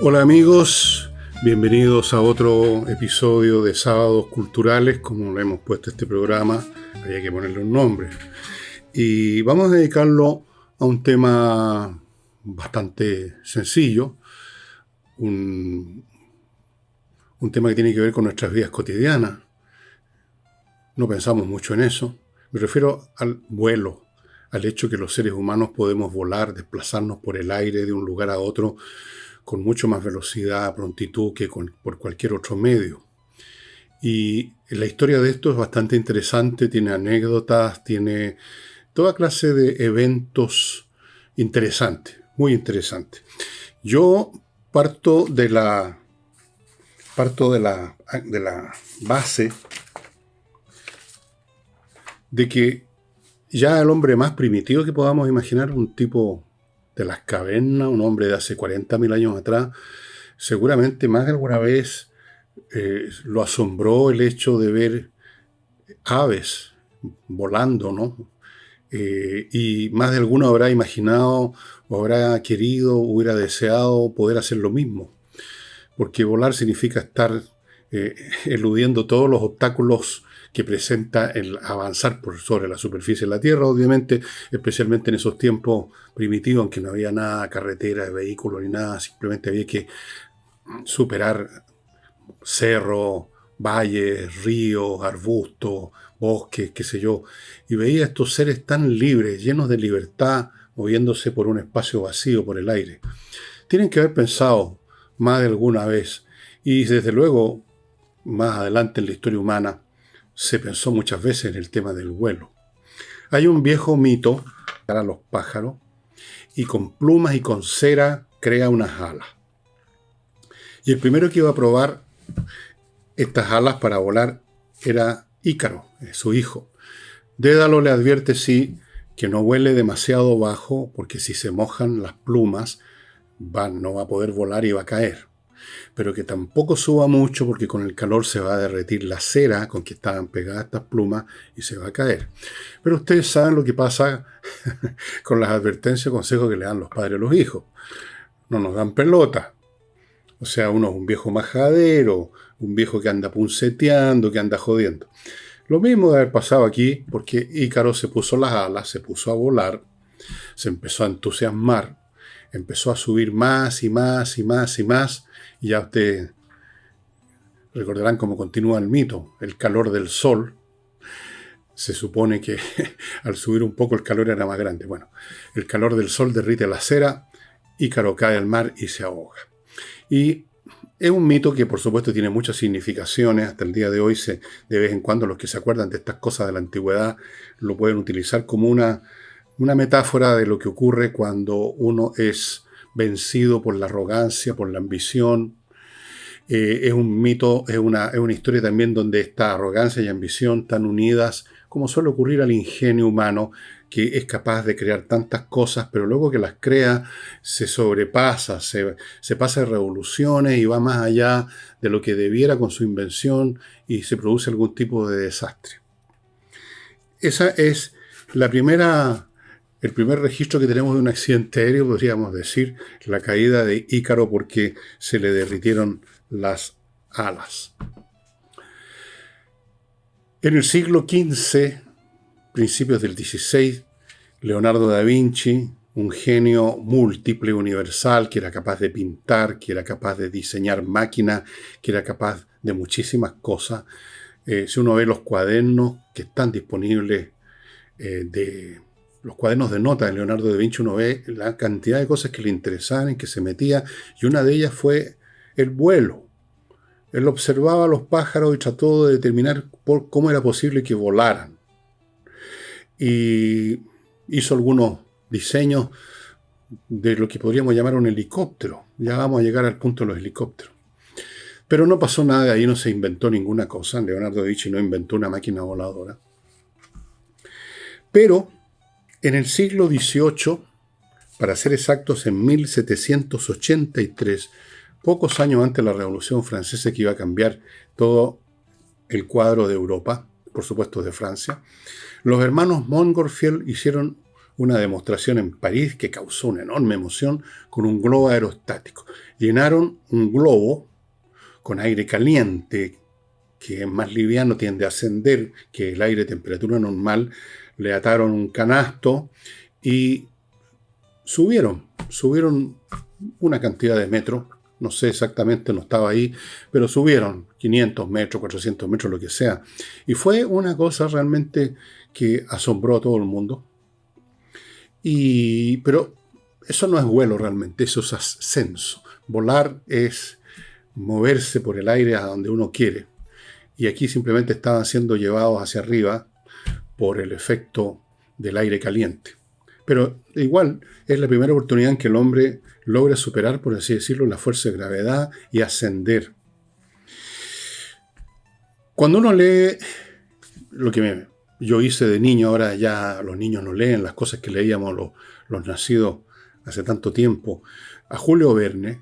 Hola amigos, bienvenidos a otro episodio de Sábados Culturales, como le hemos puesto a este programa, había que ponerle un nombre. Y vamos a dedicarlo a un tema bastante sencillo, un tema que tiene que ver con nuestras vidas cotidianas. No pensamos mucho en eso. Me refiero al vuelo, al hecho que los seres humanos podemos volar, desplazarnos por el aire de un lugar a otro con mucho más velocidad, prontitud que por cualquier otro medio. Y la historia de esto es bastante interesante, tiene anécdotas, tiene toda clase de eventos interesantes, muy interesantes. Yo parto de la base de que ya el hombre más primitivo que podamos imaginar, un tipo de las cavernas, un hombre de hace 40.000 años atrás, seguramente más de alguna vez lo asombró el hecho de ver aves volando, ¿no? Y más de alguno habrá imaginado, o habrá querido, hubiera deseado poder hacer lo mismo. Porque volar significa estar eludiendo todos los obstáculos que presenta el avanzar por sobre la superficie de la Tierra, obviamente, especialmente en esos tiempos primitivos, en que no había nada, carretera, vehículos ni nada, simplemente había que superar cerros, valles, ríos, arbustos, bosques, qué sé yo, y veía a estos seres tan libres, llenos de libertad, moviéndose por un espacio vacío, por el aire. Tienen que haber pensado más de alguna vez, y desde luego, más adelante en la historia humana, se pensó muchas veces en el tema del vuelo. Hay un viejo mito para los pájaros, y con plumas y con cera crea unas alas. Y el primero que iba a probar estas alas para volar era Ícaro, su hijo. Dédalo le advierte sí que no vuele demasiado bajo, porque si se mojan las plumas no va a poder volar y va a caer. Pero que tampoco suba mucho, porque con el calor se va a derretir la cera con que estaban pegadas estas plumas y se va a caer. Pero ustedes saben lo que pasa con las advertencias y consejos que le dan los padres a los hijos. No nos dan pelota. O sea, uno es un viejo majadero, un viejo que anda punceteando, que anda jodiendo. Lo mismo debe haber pasado aquí, porque Ícaro se puso las alas, se puso a volar, se empezó a entusiasmar, empezó a subir más y más y más y más, y ya ustedes recordarán cómo continúa el mito, el calor del sol. Se supone que al subir un poco el calor era más grande. Bueno, el calor del sol derrite la cera, Ícaro cae al mar y se ahoga. Y es un mito que por supuesto tiene muchas significaciones. Hasta el día de hoy, de vez en cuando los que se acuerdan de estas cosas de la antigüedad lo pueden utilizar como una metáfora de lo que ocurre cuando uno es vencido por la arrogancia, por la ambición. Es un mito, es una historia también donde esta arrogancia y ambición están unidas, como suele ocurrir al ingenio humano, que es capaz de crear tantas cosas, pero luego que las crea se sobrepasa, se pasa de revoluciones y va más allá de lo que debiera con su invención y se produce algún tipo de desastre. Esa es el primer registro que tenemos de un accidente aéreo, podríamos decir, la caída de Ícaro porque se le derritieron las alas. En el siglo XV, principios del XVI, Leonardo da Vinci, un genio múltiple, universal, que era capaz de pintar, que era capaz de diseñar máquinas, que era capaz de muchísimas cosas. Si uno ve los cuadernos que están disponibles, los cuadernos de notas de Leonardo da Vinci, uno ve la cantidad de cosas que le interesaban, en que se metía, y una de ellas fue el vuelo. Él observaba a los pájaros y trató de determinar cómo era posible que volaran. Y hizo algunos diseños de lo que podríamos llamar un helicóptero. Ya vamos a llegar al punto de los helicópteros. Pero no pasó nada de ahí, no se inventó ninguna cosa. Leonardo da Vinci no inventó una máquina voladora. Pero en el siglo XVIII, para ser exactos, en 1783, pocos años antes de la Revolución Francesa, que iba a cambiar todo el cuadro de Europa, por supuesto de Francia, los hermanos Montgolfier hicieron una demostración en París que causó una enorme emoción con un globo aerostático. Llenaron un globo con aire caliente, que es más liviano, tiende a ascender que el aire de temperatura normal. Le ataron un canasto y subieron una cantidad de metros. No sé exactamente, no estaba ahí, pero subieron 500 metros, 400 metros, lo que sea. Y fue una cosa realmente que asombró a todo el mundo. Pero eso no es vuelo realmente, eso es ascenso. Volar es moverse por el aire a donde uno quiere. Y aquí simplemente estaban siendo llevados hacia arriba por el efecto del aire caliente. Pero igual es la primera oportunidad en que el hombre logra superar, por así decirlo, la fuerza de gravedad y ascender. Cuando uno lee lo que yo hice de niño, ahora ya los niños no leen las cosas que leíamos los nacidos hace tanto tiempo, a Julio Verne,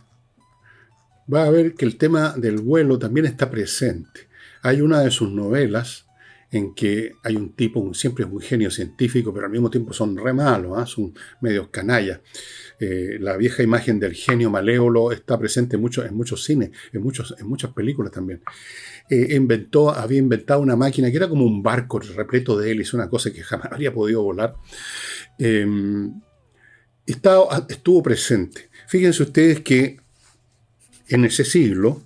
va a ver que el tema del vuelo también está presente. Hay una de sus novelas en que hay un tipo, siempre es un genio científico, pero al mismo tiempo son re malos, son medios canallas. La vieja imagen del genio malévolo está presente en muchos cines, en muchas películas también. Había inventado una máquina que era como un barco repleto de hélices, una cosa que jamás habría podido volar. Estuvo presente. Fíjense ustedes que en ese siglo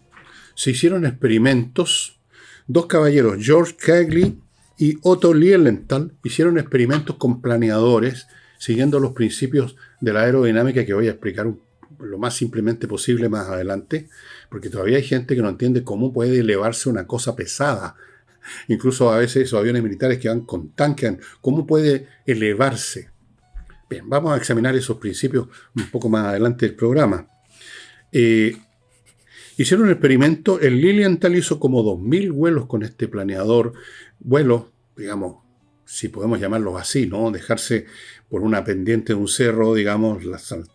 se hicieron experimentos. Dos caballeros, George Cagley y Otto Lilienthal, hicieron experimentos con planeadores siguiendo los principios de la aerodinámica que voy a explicar lo más simplemente posible más adelante, porque todavía hay gente que no entiende cómo puede elevarse una cosa pesada. Incluso a veces esos aviones militares que van con tanques, ¿cómo puede elevarse? Bien, vamos a examinar esos principios un poco más adelante del programa. Hicieron un experimento, el Lilienthal hizo como 2000 vuelos con este planeador, vuelos, digamos, si podemos llamarlos así, ¿no? Dejarse por una pendiente de un cerro, digamos,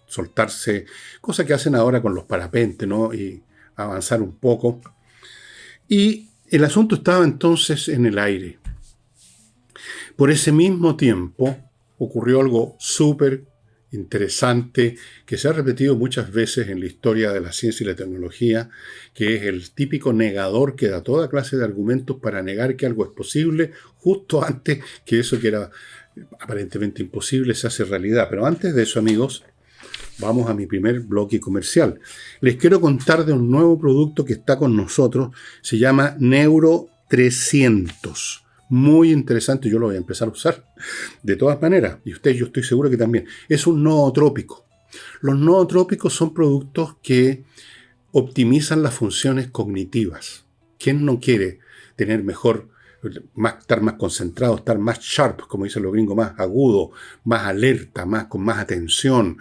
soltarse, cosa que hacen ahora con los parapentes, ¿no? Y avanzar un poco. Y el asunto estaba entonces en el aire. Por ese mismo tiempo ocurrió algo súper interesante que se ha repetido muchas veces en la historia de la ciencia y la tecnología, que es el típico negador que da toda clase de argumentos para negar que algo es posible justo antes que eso que era aparentemente imposible se hace realidad. Pero antes de eso, amigos, vamos a mi primer bloque comercial. Les quiero contar de un nuevo producto que está con nosotros, se llama Neuro 300. Muy interesante, yo lo voy a empezar a usar de todas maneras, y yo estoy seguro que también. Es un nootrópico. Los nootrópicos son productos que optimizan las funciones cognitivas. ¿Quién no quiere tener estar más concentrado, estar más sharp, como dicen los gringos, más agudo, más alerta, con más atención?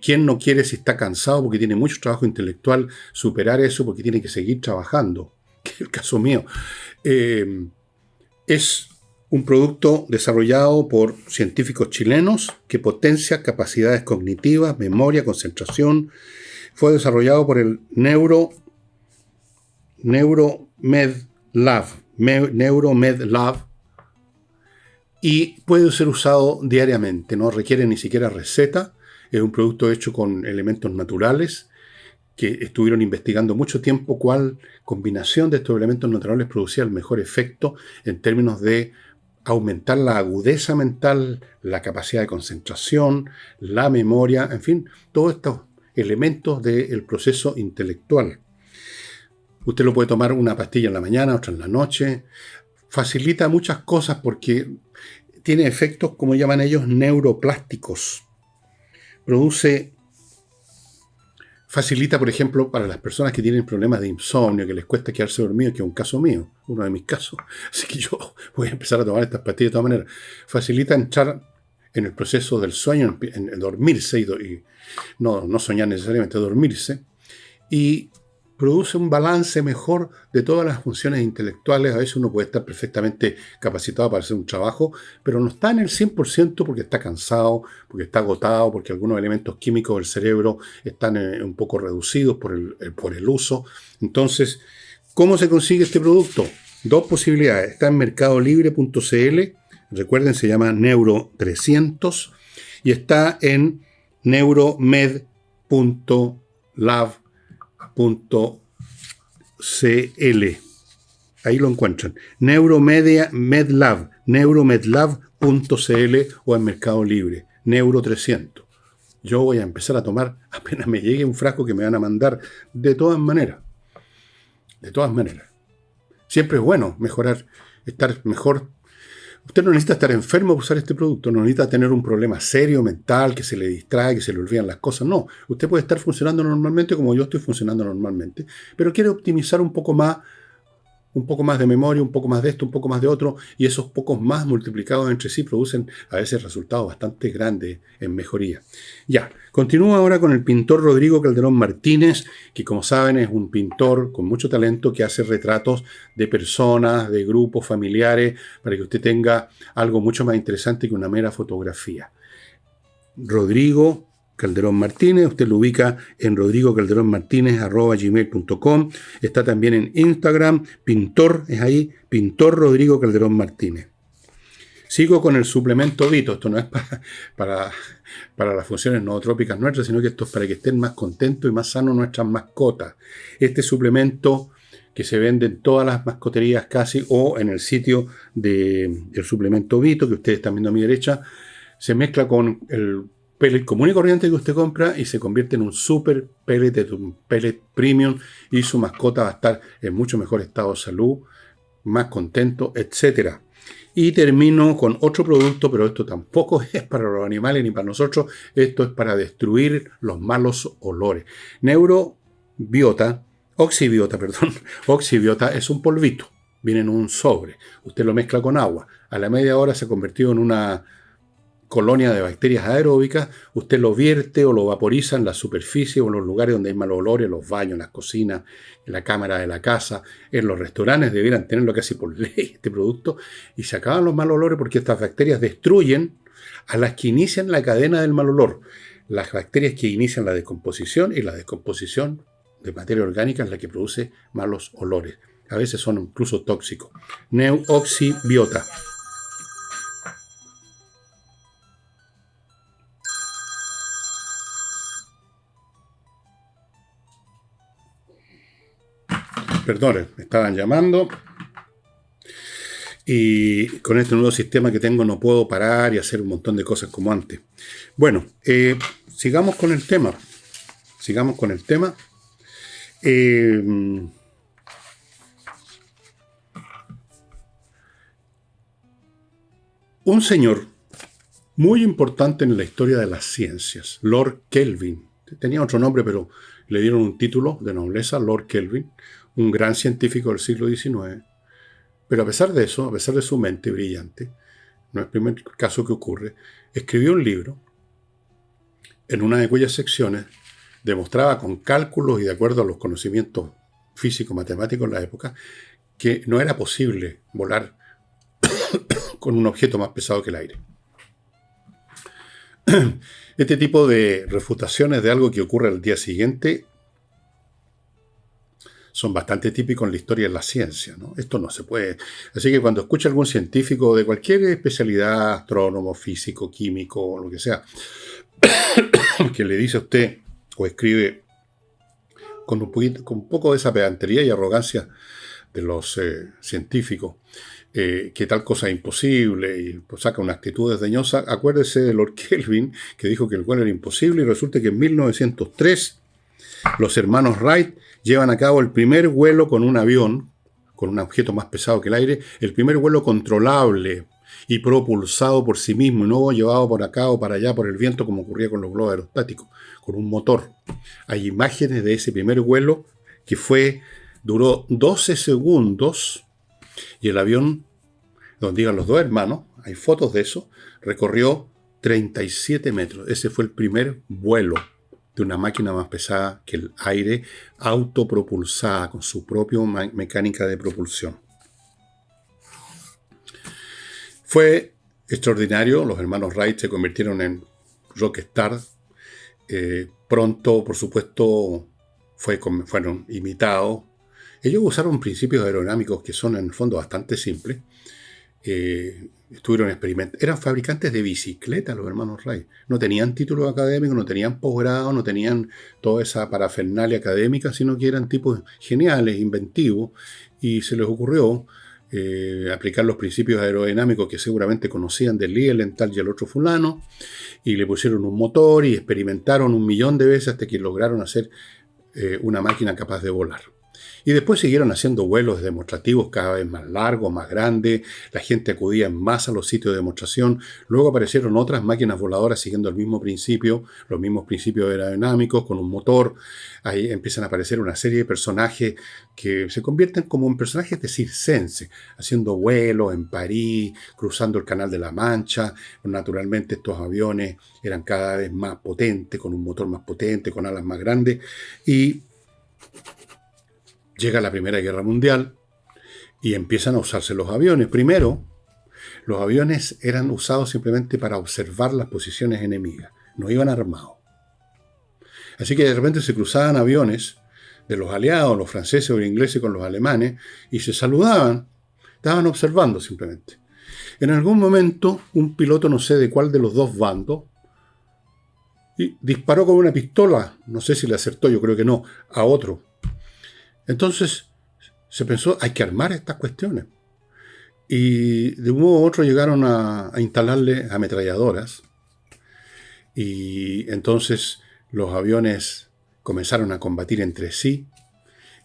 ¿Quién no quiere, si está cansado porque tiene mucho trabajo intelectual, superar eso porque tiene que seguir trabajando? Que es el caso mío. Es un producto desarrollado por científicos chilenos que potencia capacidades cognitivas, memoria, concentración. Fue desarrollado por el Neuromed Lab y puede ser usado diariamente, no requiere ni siquiera receta. Es un producto hecho con elementos naturales que estuvieron investigando mucho tiempo cuál combinación de estos elementos naturales producía el mejor efecto en términos de aumentar la agudeza mental, la capacidad de concentración, la memoria, en fin, todos estos elementos del proceso intelectual. Usted lo puede tomar una pastilla en la mañana, otra en la noche. Facilita muchas cosas porque tiene efectos, como llaman ellos, neuroplásticos. Facilita, por ejemplo, para las personas que tienen problemas de insomnio, que les cuesta quedarse dormido, que es un caso mío, uno de mis casos. Así que yo voy a empezar a tomar estas pastillas de todas maneras. Facilita entrar en el proceso del sueño, en dormirse, y no soñar necesariamente, dormirse. Y produce un balance mejor de todas las funciones intelectuales. A veces uno puede estar perfectamente capacitado para hacer un trabajo, pero no está en el 100% porque está cansado, porque está agotado, porque algunos elementos químicos del cerebro están un poco reducidos por el uso. Entonces, ¿cómo se consigue este producto? Dos posibilidades. Está en mercadolibre.cl. Recuerden, se llama Neuro 300. y está en neuromed.lab.cl. Ahí lo encuentran. Neuromedlab.cl o en Mercado Libre. Neuro 300. Yo voy a empezar a tomar apenas me llegue un frasco que me van a mandar de todas maneras. De todas maneras. Siempre es bueno mejorar, estar mejor. Usted no necesita estar enfermo para usar este producto, no necesita tener un problema serio, mental, que se le distrae, que se le olvidan las cosas. No, usted puede estar funcionando normalmente como yo estoy funcionando normalmente, pero quiere optimizar un poco más de memoria, un poco más de esto, un poco más de otro, y esos pocos más multiplicados entre sí producen a veces resultados bastante grandes en mejoría. Ya, continúo ahora con el pintor Rodrigo Calderón Martínez, que como saben es un pintor con mucho talento que hace retratos de personas, de grupos familiares, para que usted tenga algo mucho más interesante que una mera fotografía. Rodrigo Calderón Martínez, usted lo ubica en rodrigocalderonmartinez@gmail.com. Está también en Instagram, pintor, es ahí, pintor Rodrigo Calderón Martínez. Sigo con el suplemento Vito. Esto no es para las funciones nootrópicas nuestras, sino que esto es para que estén más contentos y más sanos nuestras mascotas. Este suplemento que se vende en todas las mascoterías casi, o en el sitio del suplemento Vito, que ustedes están viendo a mi derecha, se mezcla con el pellet común y corriente que usted compra y se convierte en un super pellet, un pellet premium, y su mascota va a estar en mucho mejor estado de salud, más contento, etc. Y termino con otro producto, pero esto tampoco es para los animales ni para nosotros, esto es para destruir los malos olores. Oxibiota es un polvito, viene en un sobre, usted lo mezcla con agua, a la media hora se ha convertido en una colonia de bacterias aeróbicas, usted lo vierte o lo vaporiza en la superficie o en los lugares donde hay malos olores, en los baños, en las cocinas, en la cámara de la casa, en los restaurantes debieran tenerlo casi por ley este producto, y se acaban los malos olores porque estas bacterias destruyen a las que inician la cadena del mal olor. Las bacterias que inician la descomposición, y la descomposición de materia orgánica es la que produce malos olores. A veces son incluso tóxicos. Oxibiota. Perdón, me estaban llamando. Y con este nuevo sistema que tengo no puedo parar y hacer un montón de cosas como antes. Bueno, sigamos con el tema. Un señor muy importante en la historia de las ciencias, Lord Kelvin. Tenía otro nombre, pero le dieron un título de nobleza, Lord Kelvin, un gran científico del siglo XIX. Pero a pesar de eso, a pesar de su mente brillante, no es el primer caso que ocurre, escribió un libro en una de cuyas secciones demostraba con cálculos y de acuerdo a los conocimientos físico-matemáticos en la época que no era posible volar con un objeto más pesado que el aire. Este tipo de refutaciones de algo que ocurre al día siguiente son bastante típicos en la historia de la ciencia, ¿no? Esto no se puede. Así que cuando escucha algún científico de cualquier especialidad, astrónomo, físico, químico, lo que sea, que le dice a usted o escribe con un poco de esa pedantería y arrogancia de los científicos, que tal cosa es imposible y pues saca una actitud desdeñosa, acuérdese de Lord Kelvin, que dijo que el vuelo era imposible, y resulta que en 1903 los hermanos Wright llevan a cabo el primer vuelo con un avión, con un objeto más pesado que el aire, el primer vuelo controlable y propulsado por sí mismo, y no llevado por acá o para allá por el viento como ocurría con los globos aerostáticos, con un motor. Hay imágenes de ese primer vuelo que duró 12 segundos, y el avión, donde iban los dos hermanos, hay fotos de eso, recorrió 37 metros. Ese fue el primer vuelo de una máquina más pesada que el aire, autopropulsada, con su propia mecánica de propulsión. Fue extraordinario, los hermanos Wright se convirtieron en rockstar. Pronto, por supuesto, fueron imitados. Ellos usaron principios aerodinámicos que son en el fondo bastante simples. estuvieron experimentando. Eran fabricantes de bicicletas los hermanos Wright. No tenían títulos académicos, no tenían posgrado, no tenían toda esa parafernalia académica, sino que eran tipos geniales, inventivos, y se les ocurrió aplicar los principios aerodinámicos que seguramente conocían del Lilienthal y el otro fulano, y le pusieron un motor y experimentaron 1.000.000 de veces hasta que lograron hacer una máquina capaz de volar. Y después siguieron haciendo vuelos demostrativos cada vez más largos, más grandes. La gente acudía en masa a los sitios de demostración. Luego aparecieron otras máquinas voladoras siguiendo el mismo principio, los mismos principios aerodinámicos, con un motor. Ahí empiezan a aparecer una serie de personajes que se convierten como en personajes de circense, haciendo vuelos en París, cruzando el Canal de la Mancha. Naturalmente estos aviones eran cada vez más potentes, con un motor más potente, con alas más grandes. Y llega la Primera Guerra Mundial y empiezan a usarse los aviones. Primero, los aviones eran usados simplemente para observar las posiciones enemigas, no iban armados. Así que de repente se cruzaban aviones de los aliados, los franceses o los ingleses con los alemanes, y se saludaban, estaban observando simplemente. En algún momento, un piloto, no sé de cuál de los dos bandos, y disparó con una pistola, no sé si le acertó, yo creo que no, a otro. Entonces se pensó, hay que armar estas cuestiones. Y de un modo u otro llegaron a instalarle ametralladoras. Y entonces los aviones comenzaron a combatir entre sí.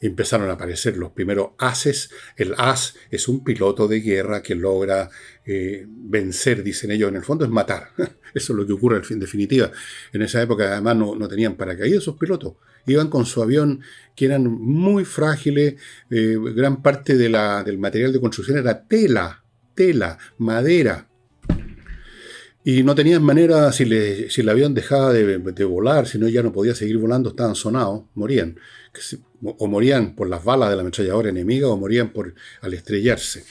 Empezaron a aparecer los primeros ases. El as es un piloto de guerra que logra vencer, dicen ellos. En el fondo es matar. Eso es lo que ocurre en definitiva. En esa época además no tenían paracaídas esos pilotos. Iban con su avión, que eran muy frágiles. Gran parte del material de construcción era tela, madera. Y no tenían manera, si el avión dejaba de volar, si no ya no podía seguir volando, estaban sonados, morían. O morían por las balas de la ametralladora enemiga o morían al estrellarse.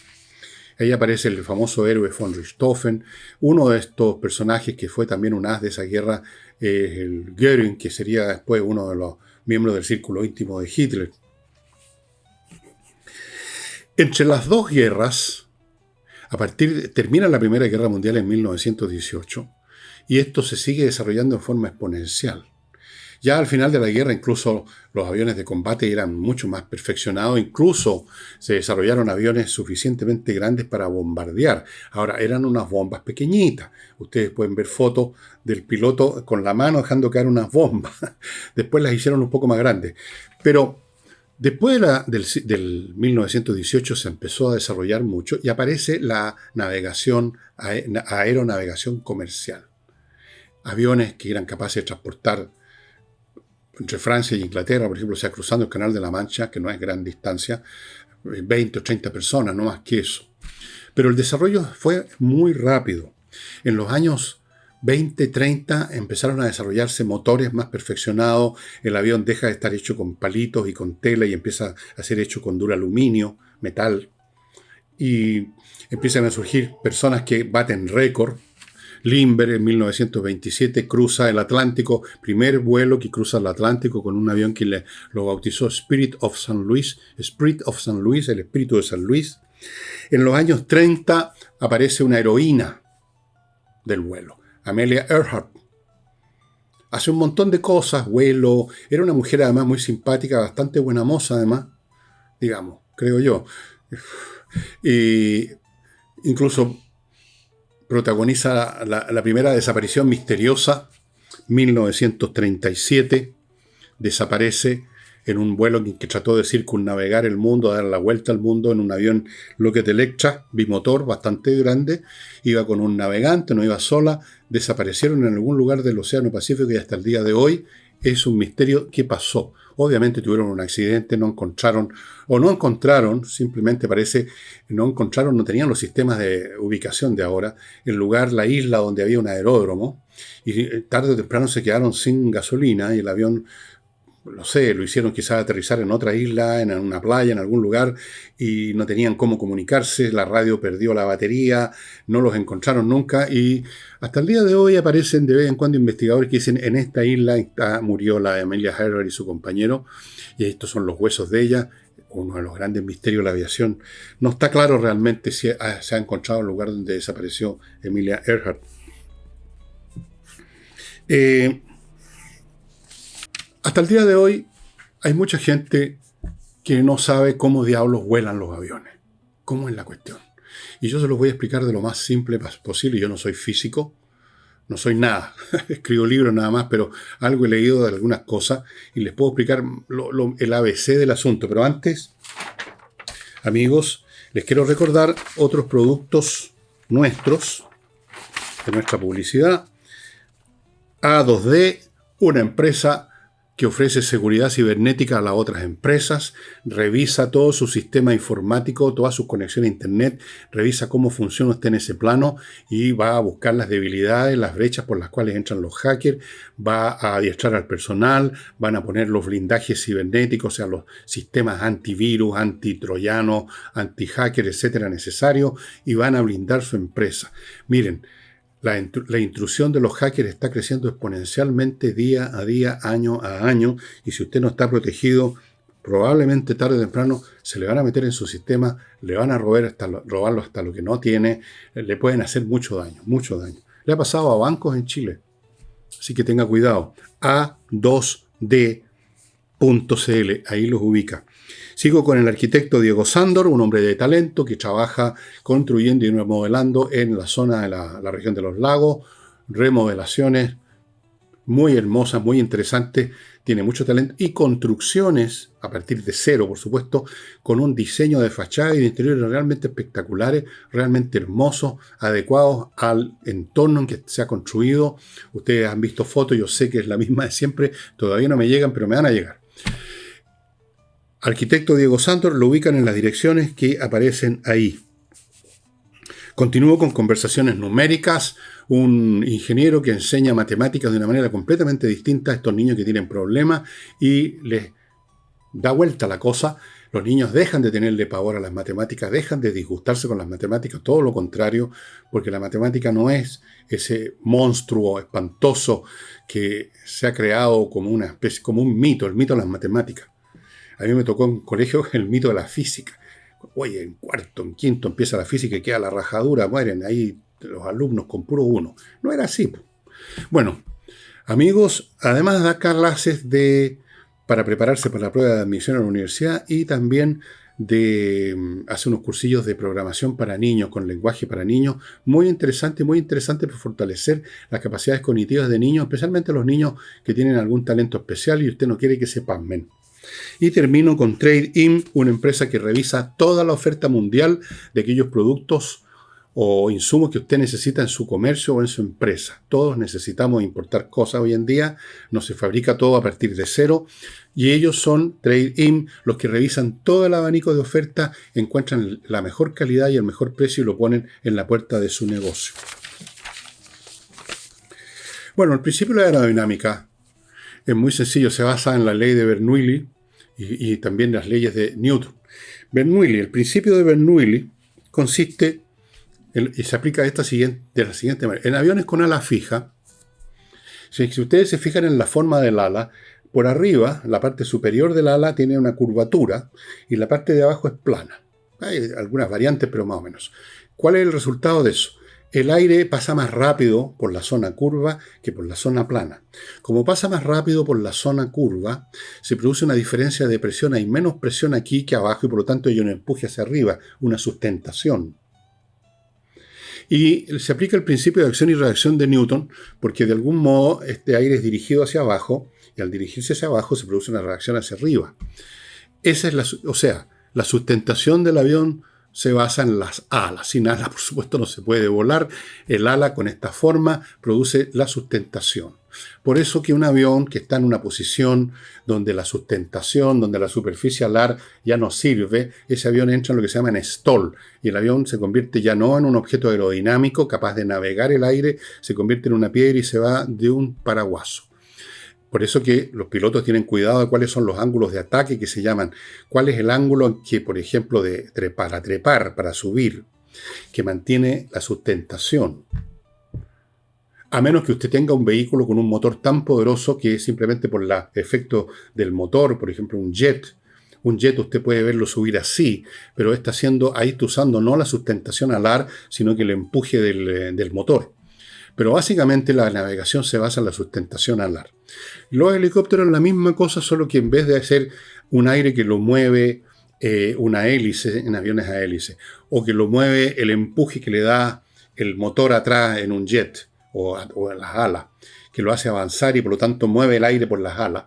Ahí aparece el famoso héroe von Richthofen. Uno de estos personajes que fue también un as de esa guerra es el Göring, que sería después uno de los miembros del círculo íntimo de Hitler. Entre las dos guerras, termina la Primera Guerra Mundial en 1918 y esto se sigue desarrollando en forma exponencial. Ya al final de la guerra incluso los aviones de combate eran mucho más perfeccionados, incluso se desarrollaron aviones suficientemente grandes para bombardear. Ahora eran unas bombas pequeñitas. Ustedes pueden ver fotos del piloto con la mano dejando caer unas bombas. Después las hicieron un poco más grandes. Pero después del 1918 se empezó a desarrollar mucho y aparece la navegación, aeronavegación comercial. Aviones que eran capaces de transportar entre Francia y Inglaterra, por ejemplo, o sea, cruzando el Canal de la Mancha, que no es gran distancia, 20 o 30 personas, no más que eso. Pero el desarrollo fue muy rápido. En los años 20, 30 empezaron a desarrollarse motores más perfeccionados, el avión deja de estar hecho con palitos y con tela y empieza a ser hecho con duraluminio, metal, y empiezan a surgir personas que baten récord. Lindbergh en 1927 cruza el Atlántico, primer vuelo que cruza el Atlántico con un avión que lo bautizó Spirit of St. Louis, el espíritu de San Luis. En los años 30 aparece una heroína del vuelo, Amelia Earhart. Hace un montón de cosas, vuelo, era una mujer además muy simpática, bastante buena moza además, digamos, creo yo. Y incluso protagoniza la primera desaparición misteriosa, 1937, desaparece en un vuelo que trató de circunnavegar el mundo, dar la vuelta al mundo en un avión Lockheed Electra, bimotor, bastante grande, iba con un navegante, no iba sola, desaparecieron en algún lugar del Océano Pacífico y hasta el día de hoy es un misterio qué pasó. Obviamente tuvieron un accidente, no encontraron, simplemente parece, no tenían los sistemas de ubicación de ahora, el lugar, la isla donde había un aeródromo, y tarde o temprano se quedaron sin gasolina y el avión, no sé, lo hicieron quizás aterrizar en otra isla, en una playa, en algún lugar, y no tenían cómo comunicarse, la radio perdió la batería, no los encontraron nunca, y hasta el día de hoy aparecen de vez en cuando investigadores que dicen, en esta isla murió la Amelia Earhart y su compañero, y estos son los huesos de ella. uno de los grandes misterios de la aviación. No está claro realmente si se ha encontrado el lugar donde desapareció Amelia Earhart. Hasta el día de hoy hay mucha gente que no sabe cómo diablos vuelan los aviones. ¿Cómo es la cuestión? Y yo se los voy a explicar de lo más simple posible. Yo no soy físico, no soy nada. Escribo libros nada más, pero algo he leído de algunas cosas y les puedo explicar el ABC del asunto. Pero antes, amigos, les quiero recordar otros productos nuestros, de nuestra publicidad. A2D, una empresa que ofrece seguridad cibernética a las otras empresas, revisa todo su sistema informático, todas sus conexiones a internet, revisa cómo funciona usted en ese plano y va a buscar las debilidades, las brechas por las cuales entran los hackers, va a adiestrar al personal, van a poner los blindajes cibernéticos, o sea, los sistemas antivirus, antitroyanos, anti-hacker, etcétera, necesarios, y van a blindar su empresa. Miren, la intrusión de los hackers está creciendo exponencialmente día a día, año a año, y si usted no está protegido, probablemente tarde o temprano se le van a meter en su sistema, le van a robarlo hasta lo que no tiene, le pueden hacer mucho daño, mucho daño. Le ha pasado a bancos en Chile, así que tenga cuidado. A2D.cl, ahí los ubica. Sigo con el arquitecto Diego Sándor, un hombre de talento que trabaja construyendo y remodelando en la zona de la región de los lagos, remodelaciones muy hermosas, muy interesantes, tiene mucho talento y construcciones a partir de cero, por supuesto, con un diseño de fachada y de interiores realmente espectaculares, realmente hermosos, adecuados al entorno en que se ha construido. Ustedes han visto fotos, yo sé que es la misma de siempre, todavía no me llegan, pero me van a llegar. Arquitecto Diego Sándor, lo ubican en las direcciones que aparecen ahí. Continúo con conversaciones numéricas, un ingeniero que enseña matemáticas de una manera completamente distinta a estos niños que tienen problemas y les da vuelta la cosa. Los niños dejan de tenerle pavor a las matemáticas, dejan de disgustarse con las matemáticas, todo lo contrario, porque la matemática no es ese monstruo espantoso que se ha creado como una especie, como un mito, el mito de las matemáticas. A mí me tocó en colegio el mito de la física. Oye, en cuarto, en quinto empieza la física y queda la rajadura, mueren ahí los alumnos con puro uno. No era así. Bueno, amigos, además da clases para prepararse para la prueba de admisión a la universidad y también hace unos cursillos de programación para niños, con lenguaje para niños, muy interesante para fortalecer las capacidades cognitivas de niños, especialmente los niños que tienen algún talento especial y usted no quiere que se pasmen. Y termino con Trade-In, una empresa que revisa toda la oferta mundial de aquellos productos o insumos que usted necesita en su comercio o en su empresa. Todos necesitamos importar cosas hoy en día, no se fabrica todo a partir de cero, y ellos son Trade-In, los que revisan todo el abanico de oferta, encuentran la mejor calidad y el mejor precio y lo ponen en la puerta de su negocio. Bueno, el principio de la aerodinámica es muy sencillo, se basa en la ley de Bernoulli y también las leyes de Newton. Bernoulli, el principio de Bernoulli consiste, y se aplica de la siguiente manera. En aviones con ala fija, si ustedes se fijan en la forma del ala, por arriba, la parte superior del ala tiene una curvatura y la parte de abajo es plana. Hay algunas variantes, pero más o menos. ¿Cuál es el resultado de eso? El aire pasa más rápido por la zona curva que por la zona plana. Como pasa más rápido por la zona curva, se produce una diferencia de presión. Hay menos presión aquí que abajo y por lo tanto hay un empuje hacia arriba, una sustentación. Y se aplica el principio de acción y reacción de Newton porque de algún modo este aire es dirigido hacia abajo y al dirigirse hacia abajo se produce una reacción hacia arriba. Esa es la sustentación del avión se basa en las alas. Sin alas, por supuesto, no se puede volar. El ala con esta forma produce la sustentación. Por eso que un avión que está en una posición donde la sustentación, donde la superficie alar ya no sirve, ese avión entra en lo que se llama en stall. Y el avión se convierte ya no en un objeto aerodinámico capaz de navegar el aire, se convierte en una piedra y se va de un paraguaso. Por eso que los pilotos tienen cuidado de cuáles son los ángulos de ataque que se llaman. ¿Cuál es el ángulo que, por ejemplo, para subir, que mantiene la sustentación? A menos que usted tenga un vehículo con un motor tan poderoso que simplemente por el efecto del motor, por ejemplo un jet, Un jet usted puede verlo subir así, pero ahí está usando no la sustentación alar, sino que el empuje del motor. Pero básicamente la navegación se basa en la sustentación alar. Los helicópteros es la misma cosa, solo que en vez de hacer un aire que lo mueve una hélice en aviones a hélice, o que lo mueve el empuje que le da el motor atrás en un jet o en las alas, que lo hace avanzar y por lo tanto mueve el aire por las alas.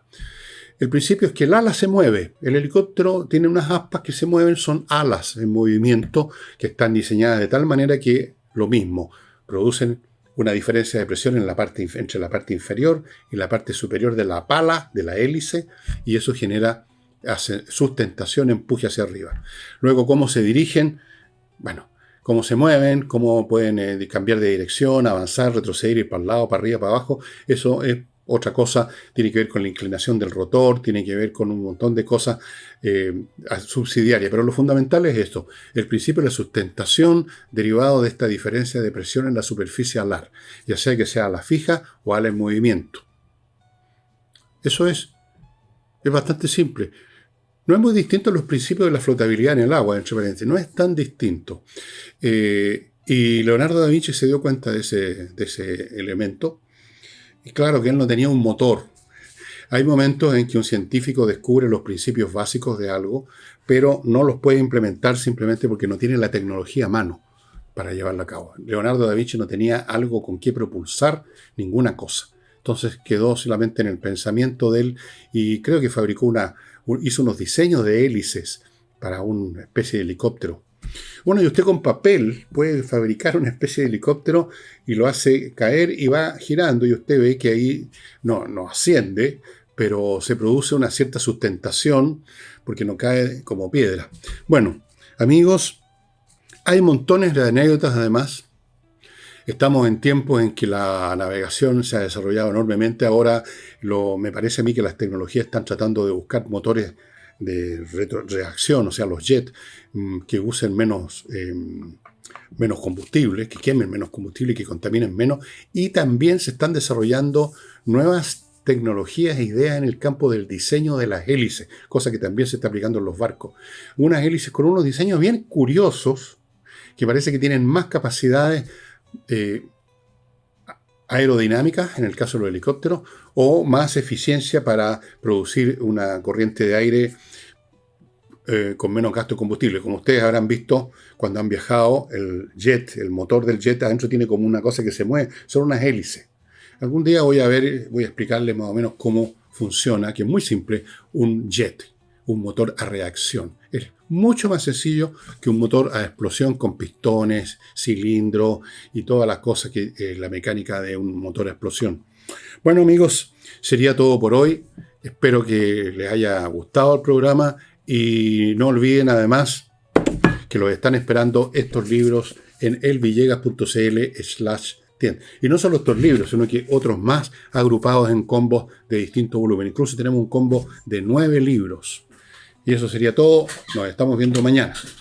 El principio es que el ala se mueve. El helicóptero tiene unas aspas que se mueven, son alas en movimiento que están diseñadas de tal manera que lo mismo, producen una diferencia de presión entre la parte inferior y la parte superior de la pala, de la hélice, y eso hace sustentación, empuje hacia arriba. Luego, ¿cómo se dirigen? Bueno, cómo se mueven, cómo pueden cambiar de dirección, avanzar, retroceder, ir para el lado, para arriba, para abajo. Eso es otra cosa, tiene que ver con la inclinación del rotor, tiene que ver con un montón de cosas subsidiarias. Pero lo fundamental es esto, el principio de la sustentación derivado de esta diferencia de presión en la superficie alar, ya sea que sea ala fija o ala en movimiento. Eso es bastante simple. No es muy distinto a los principios de la flotabilidad en el agua, entre paréntesis. No es tan distinto. Y Leonardo da Vinci se dio cuenta de ese elemento. Y claro que él no tenía un motor. Hay momentos en que un científico descubre los principios básicos de algo, pero no los puede implementar simplemente porque no tiene la tecnología a mano para llevarla a cabo. Leonardo da Vinci no tenía algo con qué propulsar ninguna cosa. Entonces quedó solamente en el pensamiento de él y creo que hizo unos diseños de hélices para una especie de helicóptero. Bueno, y usted con papel puede fabricar una especie de helicóptero y lo hace caer y va girando y usted ve que ahí no asciende, pero se produce una cierta sustentación porque no cae como piedra. Bueno, amigos, hay montones de anécdotas además. Estamos en tiempos en que la navegación se ha desarrollado enormemente. Ahora me parece a mí que las tecnologías están tratando de buscar motores de reacción, o sea, los jets, que usen menos combustible, que quemen menos combustible y que contaminen menos. Y también se están desarrollando nuevas tecnologías e ideas en el campo del diseño de las hélices, cosa que también se está aplicando en los barcos. Unas hélices con unos diseños bien curiosos, que parece que tienen más capacidades aerodinámicas, en el caso de los helicópteros, o más eficiencia para producir una corriente de aire con menos gasto de combustible. Como ustedes habrán visto cuando han viajado, el motor del jet adentro tiene como una cosa que se mueve, son unas hélices. Algún día voy a explicarles más o menos cómo funciona, que es muy simple, un jet, un motor a reacción. Es mucho más sencillo que un motor a explosión con pistones, cilindros y todas las cosas que la mecánica de un motor a explosión. Bueno, amigos, sería todo por hoy. Espero que les haya gustado el programa y no olviden además que los están esperando estos libros en elvillegas.cl/tienda. Y no solo estos libros, sino que otros más agrupados en combos de distinto volumen. Incluso tenemos un combo de 9 libros. Y eso sería todo. Nos estamos viendo mañana.